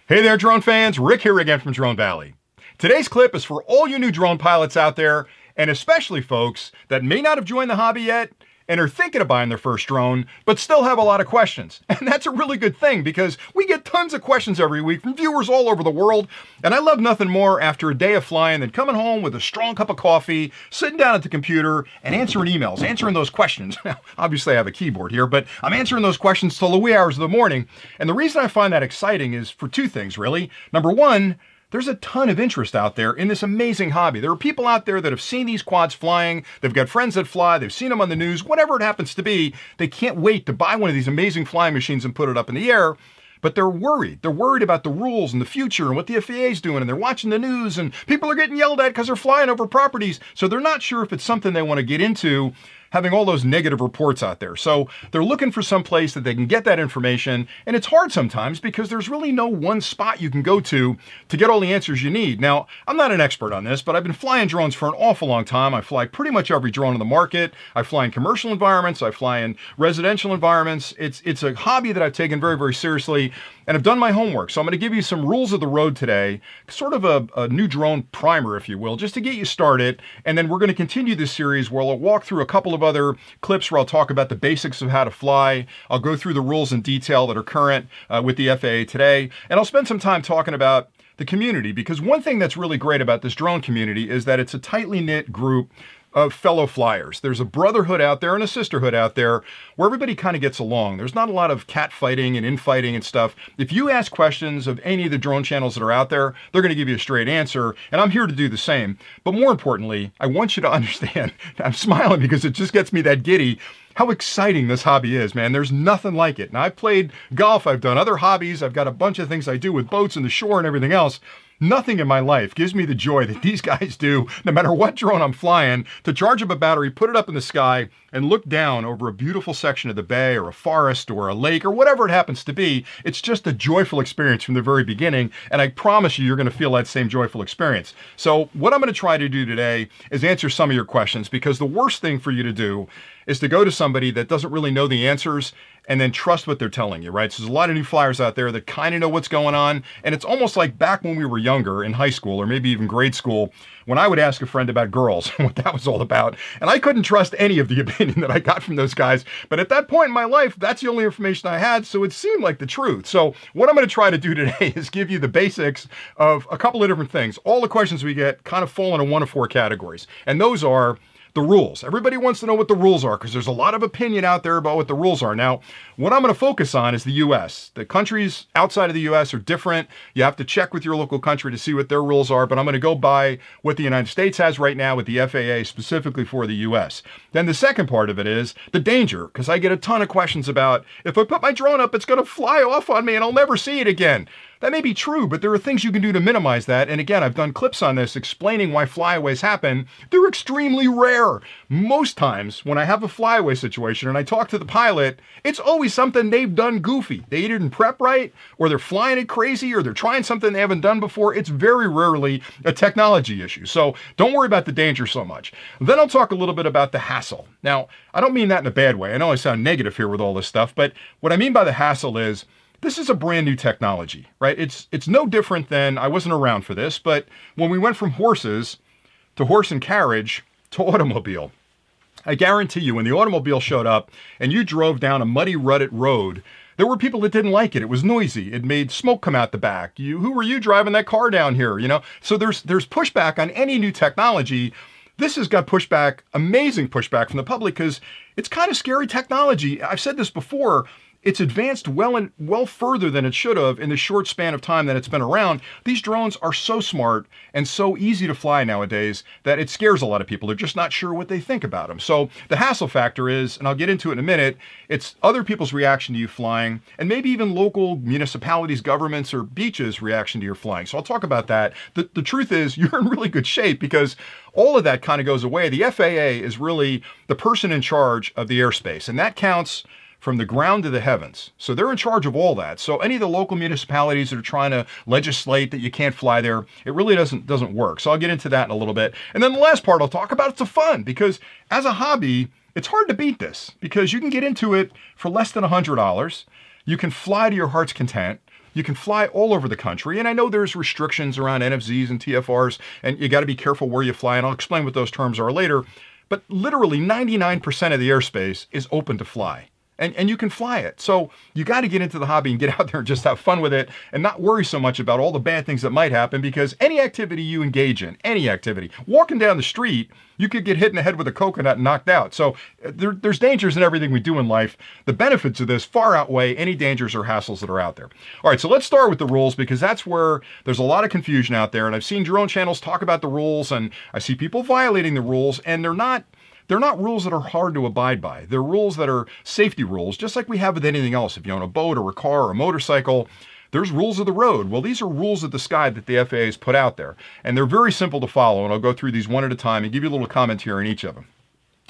Hey there, drone fans. Rick here again from Drone Valley. Today's clip is for all you new drone pilots out there, and especially folks that may not have joined the hobby yet and are thinking of buying their first drone, but still have a lot of questions. And that's a really good thing because we get tons of questions every week from viewers all over the world. And I love nothing more after a day of flying than coming home with a strong cup of coffee, sitting down at the computer and answering emails, answering those questions. Now, obviously I have a keyboard here, but I'm answering those questions till the wee hours of the morning. And the reason I find that exciting is for two things, really. Number one, there's a ton of interest out there in this amazing hobby. There are people out there that have seen these quads flying. They've got friends that fly. They've seen them on the news. Whatever it happens to be, they can't wait to buy one of these amazing flying machines and put it up in the air. But they're worried. They're worried about the rules and the future and what the FAA is doing. And they're watching the news and people are getting yelled at because they're flying over properties. So they're not sure if it's something they want to get into, having all those negative reports out there. So they're looking for some place that they can get that information. And it's hard sometimes because there's really no one spot you can go to get all the answers you need. Now, I'm not an expert on this, but I've been flying drones for an awful long time. I fly pretty much every drone on the market. I fly in commercial environments. I fly in residential environments. It's a hobby that I've taken very, very seriously. And I've done my homework. So I'm going to give you some rules of the road today, sort of a new drone primer, if you will, just to get you started. And then we're going to continue this series where I'll walk through a couple of other clips where I'll talk about the basics of how to fly. I'll go through the rules in detail that are current with the FAA today. And I'll spend some time talking about the community, because one thing that's really great about this drone community is that it's a tightly knit group of fellow flyers. There's a brotherhood out there and a sisterhood out there where everybody kind of gets along. There's not a lot of cat fighting and infighting and stuff. If you ask questions of any of the drone channels that are out there, they're going to give you a straight answer, and I'm here to do the same. But more importantly, I want you to understand, I'm smiling because it just gets me that giddy, how exciting this hobby is, man. There's nothing like it. Now, I've played golf, I've done other hobbies, I've got a bunch of things I do with boats and the shore and everything else. Nothing in my life gives me the joy that these guys do, no matter what drone I'm flying, to charge up a battery, put it up in the sky, and look down over a beautiful section of the bay or a forest or a lake or whatever it happens to be. It's just a joyful experience from the very beginning, and I promise you're going to feel that same joyful experience. So what I'm going to try to do today is answer some of your questions, because the worst thing for you to do is to go to somebody that doesn't really know the answers and then trust what they're telling you, right? So there's a lot of new flyers out there that kind of know what's going on. And it's almost like back when we were younger in high school or maybe even grade school, when I would ask a friend about girls and what that was all about. And I couldn't trust any of the opinion that I got from those guys. But at that point in my life, that's the only information I had. So it seemed like the truth. So what I'm going to try to do today is give you the basics of a couple of different things. All the questions we get kind of fall into one of four categories. And those are the rules. Everybody wants to know what the rules are because there's a lot of opinion out there about what the rules are. Now, what I'm going to focus on is the US. The countries outside of the US are different. You have to check with your local country to see what their rules are, but I'm going to go by what the United States has right now with the FAA specifically for the US. Then the second part of it is the danger, because I get a ton of questions about, if I put my drone up, it's going to fly off on me and I'll never see it again. That may be true, but there are things you can do to minimize that. And again, I've done clips on this explaining why flyaways happen. They're extremely rare. Most times when I have a flyaway situation and I talk to the pilot, it's always something they've done goofy. They didn't prep right, or they're flying it crazy, or they're trying something they haven't done before. It's very rarely a technology issue. So don't worry about the danger so much. Then I'll talk a little bit about the hassle. Now, I don't mean that in a bad way. I know I sound negative here with all this stuff, but what I mean by the hassle is, this is a brand new technology, right? It's no different than, I wasn't around for this, but when we went from horses to horse and carriage to automobile, I guarantee you when the automobile showed up and you drove down a muddy, rutted road, there were people that didn't like it. It was noisy. It made smoke come out the back. Who were you driving that car down here? You know, so there's pushback on any new technology. This has got pushback, amazing pushback from the public, because it's kind of scary technology. I've said this before. It's advanced well further than it should have in the short span of time that it's been around. These drones are so smart and so easy to fly nowadays that it scares a lot of people. They're just not sure what they think about them. So the hassle factor is, and I'll get into it in a minute, it's other people's reaction to you flying, and maybe even local municipalities, governments, or beaches' reaction to your flying. So I'll talk about that. The truth is, you're in really good shape because all of that kind of goes away. The FAA is really the person in charge of the airspace, and that counts from the ground to the heavens. So they're in charge of all that. So any of the local municipalities that are trying to legislate that you can't fly there, it really doesn't work. So I'll get into that in a little bit. And then the last part I'll talk about, it's a fun, because as a hobby, it's hard to beat this because you can get into it for less than $100. You can fly to your heart's content. you can fly all over the country. And I know there's restrictions around NFZs and TFRs, and you got to be careful where you fly, and I'll explain what those terms are later. But literally 99% of the airspace is open to fly. And you can fly it. So you got to get into the hobby and get out there and just have fun with it and not worry so much about all the bad things that might happen, because any activity you engage in, any activity, walking down the street, you could get hit in the head with a coconut and knocked out. So there's dangers in everything we do in life. The benefits of this far outweigh any dangers or hassles that are out there. All right, so let's start with the rules, because that's where there's a lot of confusion out there. And I've seen drone channels talk about the rules, and I see people violating the rules, and they're not rules that are hard to abide by. They're rules that are safety rules, just like we have with anything else. If you own a boat or a car or a motorcycle, there's rules of the road. Well, these are rules of the sky that the FAA has put out there, and they're very simple to follow, and I'll go through these one at a time and give you a little commentary on each of them.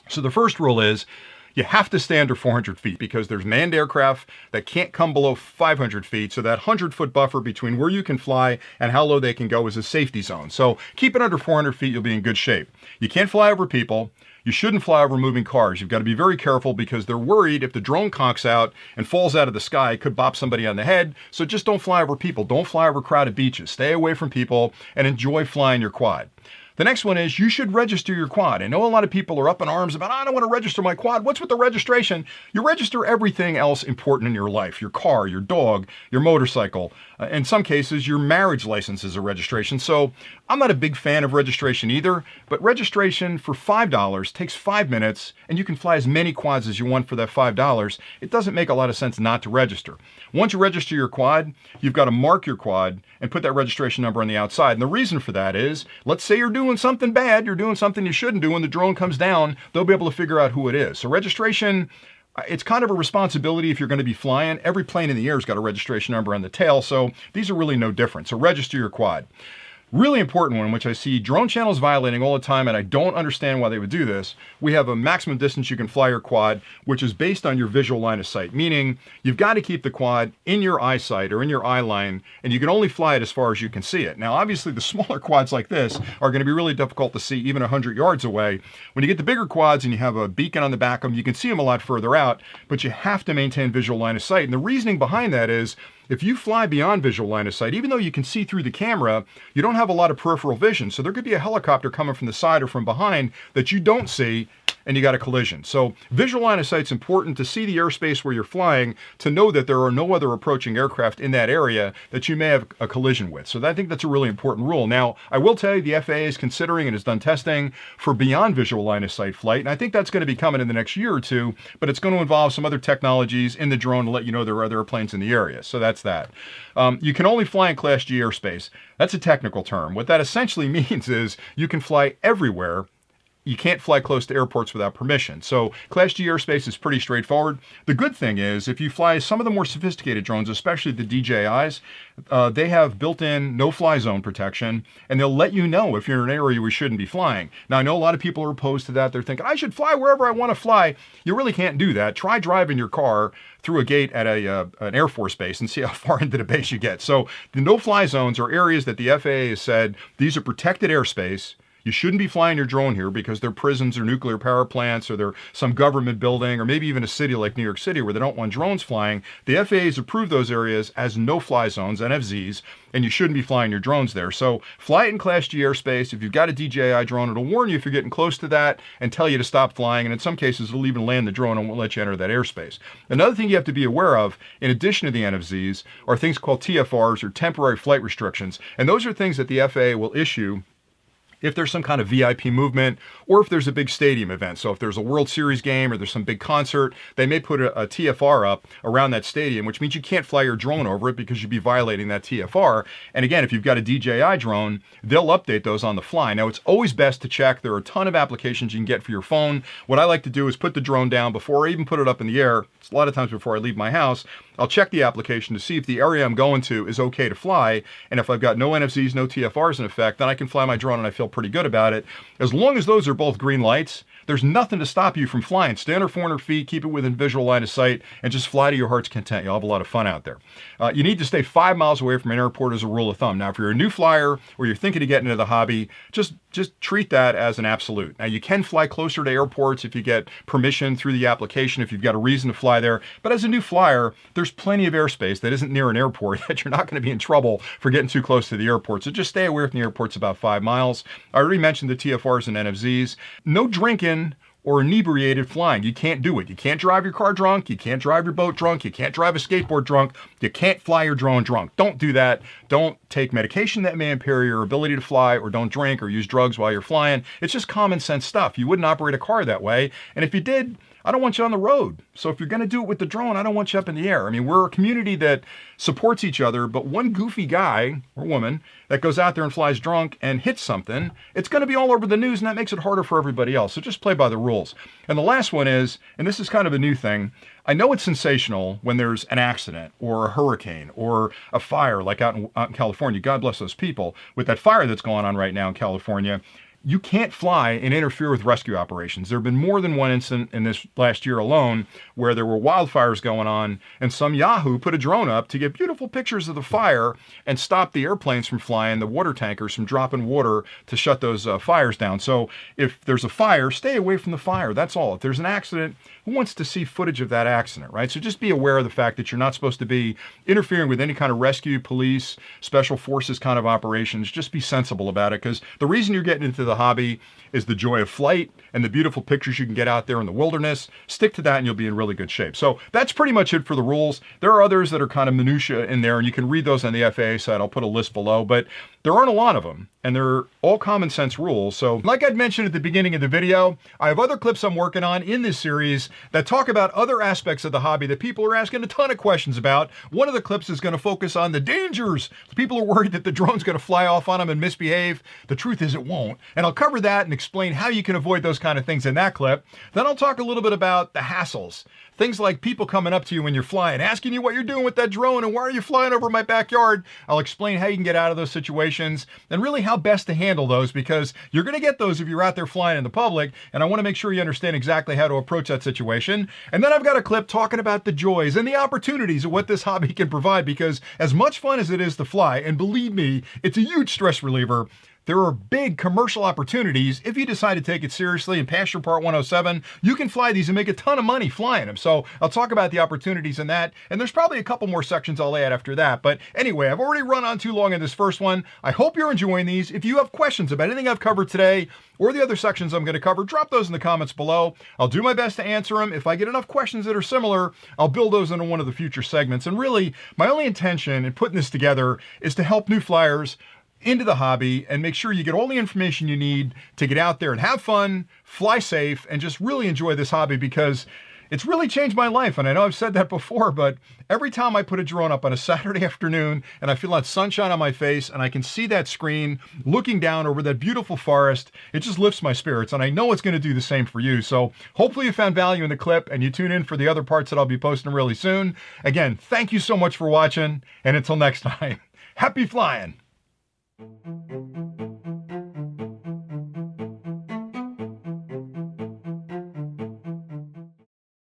So the first rule is you have to stay under 400 feet, because there's manned aircraft that can't come below 500 feet. So that 100-foot buffer between where you can fly and how low they can go is a safety zone. So keep it under 400 feet, you'll be in good shape. You can't fly over people. You shouldn't fly over moving cars. You've got to be very careful, because they're worried if the drone conks out and falls out of the sky, it could bop somebody on the head. So just don't fly over people. Don't fly over crowded beaches. Stay away from people and enjoy flying your quad. The next one is you should register your quad. I know a lot of people are up in arms about, I don't want to register my quad. What's with the registration? You register everything else important in your life, your car, your dog, your motorcycle. In some cases, your marriage license is a registration. So I'm not a big fan of registration either, but registration for $5 takes 5 minutes, and you can fly as many quads as you want for that $5. It doesn't make a lot of sense not to register. Once you register your quad, you've got to mark your quad and put that registration number on the outside. And the reason for that is, let's say you're doing something bad, you're doing something you shouldn't do, when the drone comes down, they'll be able to figure out who it is. So registration, it's kind of a responsibility if you're going to be flying. Every plane in the air has got a registration number on the tail, so these are really no different. So register your quad. Really important one, which I see drone channels violating all the time, and I don't understand why they would do this. We have a maximum distance you can fly your quad, which is based on your visual line of sight, meaning you've got to keep the quad in your eyesight or in your eye line, and you can only fly it as far as you can see it. Now, obviously, the smaller quads like this are going to be really difficult to see even 100 yards away. When you get the bigger quads and you have a beacon on the back of them, you can see them a lot further out, but you have to maintain visual line of sight. And the reasoning behind that is, if you fly beyond visual line of sight, even though you can see through the camera, you don't have a lot of peripheral vision. So there could be a helicopter coming from the side or from behind that you don't see, and you got a collision. So visual line of sight is important to see the airspace where you're flying, to know that there are no other approaching aircraft in that area that you may have a collision with. So I think that's a really important rule. Now, I will tell you the FAA is considering and has done testing for beyond visual line of sight flight, and I think that's going to be coming in the next year or two, but it's going to involve some other technologies in the drone to let you know there are other airplanes in the area. So that's that. You can only fly in Class G airspace. That's a technical term. What that essentially means is you can fly everywhere. You can't fly close to airports without permission. So Class G airspace is pretty straightforward. The good thing is, if you fly some of the more sophisticated drones, especially the DJIs, they have built-in no-fly zone protection, and they'll let you know if you're in an area we shouldn't be flying. Now, I know a lot of people are opposed to that. They're thinking, I should fly wherever I want to fly. You really can't do that. Try driving your car through a gate at an Air Force base and see how far into the base you get. So the no-fly zones are areas that the FAA has said, these are protected airspace. You shouldn't be flying your drone here because they're prisons or nuclear power plants, or they're some government building, or maybe even a city like New York City where they don't want drones flying. The FAA has approved those areas as no-fly zones, NFZs, and you shouldn't be flying your drones there. So fly it in Class G airspace. If you've got a DJI drone, it'll warn you if you're getting close to that and tell you to stop flying. And in some cases, it'll even land the drone and won't let you enter that airspace. Another thing you have to be aware of, in addition to the NFZs, are things called Tfrs, or temporary flight restrictions. And those are things that the FAA will issue if there's some kind of VIP movement, or if there's a big stadium event. So if there's a World Series game or there's some big concert, they may put a TFR up around that stadium, which means you can't fly your drone over it because you'd be violating that TFR. And again, if you've got a DJI drone, they'll update those on the fly. Now, it's always best to check. There are a ton of applications you can get for your phone. What I like to do is put the drone down before I even put it up in the air. It's a lot of times before I leave my house. I'll check the application to see if the area I'm going to is okay to fly. And if I've got no NFZs, no TFRs in effect, then I can fly my drone and I feel pretty good about it. As long as those are both green lights, there's nothing to stop you from flying. Stand under 400 feet, keep it within visual line of sight, and just fly to your heart's content. You'll have a lot of fun out there. You need to stay 5 miles away from an airport as a rule of thumb. Now, if you're a new flyer or you're thinking of getting into the hobby, just treat that as an absolute. Now, you can fly closer to airports if you get permission through the application, if you've got a reason to fly there. But as a new flyer, there's plenty of airspace that isn't near an airport that you're not going to be in trouble for getting too close to the airport. So just stay away from the airports about 5 miles. I already mentioned the Tfrs and NFZs. No drinking or inebriated flying. You can't do it. You can't drive your car drunk. You can't drive your boat drunk. You can't drive a skateboard drunk. You can't fly your drone drunk. Don't do that. Don't take medication that may impair your ability to fly, or don't drink or use drugs while you're flying. It's just common sense stuff. You wouldn't operate a car that way. And if you did, I don't want you on the road. So if you're going to do it with the drone, I don't want you up in the air. I mean, we're a community that supports each other, but one goofy guy or woman that goes out there and flies drunk and hits something, it's going to be all over the news, and that makes it harder for everybody else. So just play by the rules. And the last one is, and this is kind of a new thing, I know it's sensational when there's an accident or a hurricane or a fire like out in California. God bless those people. With that fire that's going on right now in California, you can't fly and interfere with rescue operations. There have been more than one incident in this last year alone where there were wildfires going on, and some yahoo put a drone up to get beautiful pictures of the fire and stop the airplanes from flying, the water tankers from dropping water to shut those fires down. So if there's a fire, stay away from the fire. That's all. If there's an accident, who wants to see footage of that accident, right? So just be aware of the fact that you're not supposed to be interfering with any kind of rescue, police, special forces kind of operations. Just be sensible about it, because the reason you're getting into the hobby is the joy of flight and the beautiful pictures you can get out there in the wilderness. Stick to that and you'll be in really good shape. So that's pretty much it for the rules. There are others that are kind of minutia in there, and you can read those on the FAA site. I'll put a list below, but there aren't a lot of them, and they're all common sense rules. So like I'd mentioned at the beginning of the video, I have other clips I'm working on in this series that talk about other aspects of the hobby that people are asking a ton of questions about. One of the clips is going to focus on the dangers. People are worried that the drone's going to fly off on them and misbehave. The truth is it won't. And I'll cover that and explain how you can avoid those kind of things in that clip. Then I'll talk a little bit about the hassles. Things like people coming up to you when you're flying, asking you what you're doing with that drone and why are you flying over my backyard. I'll explain how you can get out of those situations and really how best to handle those, because you're going to get those if you're out there flying in the public, and I want to make sure you understand exactly how to approach that situation. And then I've got a clip talking about the joys and the opportunities of what this hobby can provide, because as much fun as it is to fly, and believe me, it's a huge stress reliever, there are big commercial opportunities. If you decide to take it seriously and pass your Part 107, you can fly these and make a ton of money flying them. So I'll talk about the opportunities in that, and there's probably a couple more sections I'll add after that. But anyway, I've already run on too long in this first one. I hope you're enjoying these. If you have questions about anything I've covered today or the other sections I'm going to cover, drop those in the comments below. I'll do my best to answer them. If I get enough questions that are similar, I'll build those into one of the future segments. And really, my only intention in putting this together is to help new flyers into the hobby and make sure you get all the information you need to get out there and have fun, fly safe, and just really enjoy this hobby, because it's really changed my life. And I know I've said that before, but every time I put a drone up on a Saturday afternoon and I feel that sunshine on my face and I can see that screen looking down over that beautiful forest, it just lifts my spirits. And I know it's going to do the same for you. So hopefully you found value in the clip and you tune in for the other parts that I'll be posting really soon. Again, thank you so much for watching, and until next time, happy flying.